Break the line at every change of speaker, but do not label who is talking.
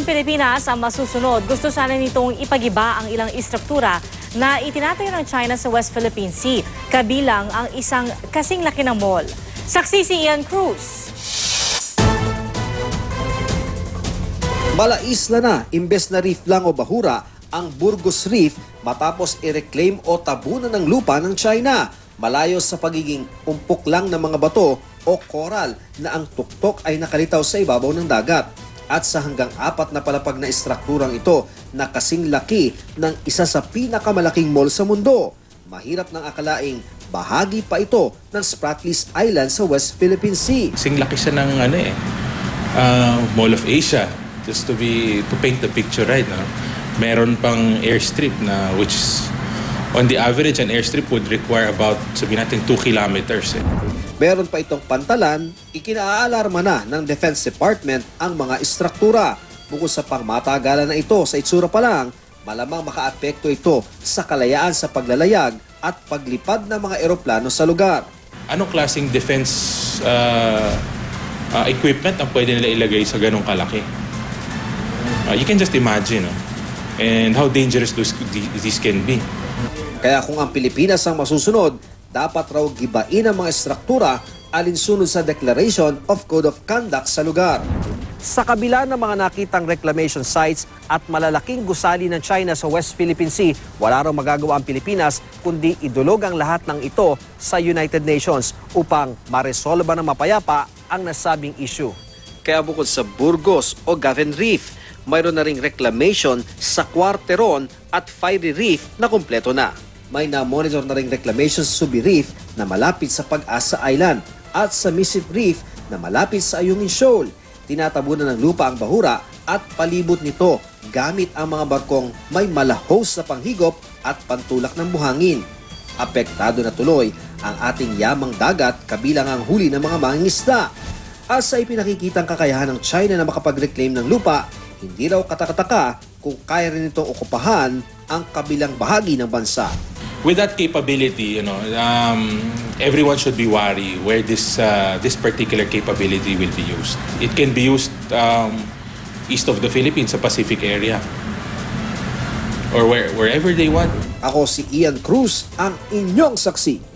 ng Pilipinas ang masusunod. Gusto sana nitong ipagiba ang ilang istruktura na itinatayo ng China sa West Philippine Sea, kabilang ang isang kasing laki ng mall. Saksi si Ian Cruz.
Malaisla na, imbes na reef lang o bahura, ang Burgos Reef matapos i-reclaim o tabunan ng lupa ng China. Malayo sa pagiging umpok lang ng mga bato o coral na ang tuktok ay nakalitaw sa ibabaw ng dagat. At sa hanggang 4 na palapag na istrukturang ito na kasing laki ng isa sa pinakamalaking mall sa mundo. Mahirap nang akalaing bahagi pa ito ng Spratlys Island sa West Philippine Sea.
Kasing laki siya ng Mall of Asia, just to paint the picture right now. Meron pang airstrip na which on the average an airstrip would require about sabihin natin 2 kilometers.
Meron pa itong pantalan, ikinaalarma na ng Defense Department ang mga istruktura. Bukod sa pangmatagalan na ito sa itsura pa lang, malamang makaapekto ito sa kalayaan sa paglalayag at paglipad ng mga eroplano sa lugar.
Anong klaseng defense equipment ang pwede nila ilagay sa ganong kalaki? You can just imagine and how dangerous this can be.
Kaya kung ang Pilipinas ang masusunod, dapat raw gibain ang mga istruktura alinsunod sa Declaration of Code of Conduct sa lugar. Sa kabila ng mga nakitang reclamation sites at malalaking gusali ng China sa West Philippine Sea, wala raw magagawa ang Pilipinas kundi idulog ang lahat ng ito sa United Nations upang maresolba ng mapayapa ang nasabing issue. Kaya bukod sa Burgos o Gavin Reef, mayroon na ring reclamation sa Quarteron at Fiery Reef na kumpleto na. May na-monitor na ring reclamation sa Subi Reef na malapit sa Pag-asa Island at sa Misip Reef na malapit sa Ayungin Shoal. Tinatabunan ng lupa ang bahura at palibot nito gamit ang mga barkong may malahos na panghigop at pantulak ng buhangin. Apektado na tuloy ang ating yamang dagat kabilang ang huli ng mga mangingisda. At sa ipinakikitang kakayahan ng China na makapag-reclaim ng lupa, hindi raw katakataka kung kaya rin itong okupahan ang kabilang bahagi ng bansa.
With that capability, everyone should be wary where this particular capability will be used. It can be used east of the Philippines, sa Pacific area, or wherever they want.
Ako si Ian Cruz, ang inyong saksi.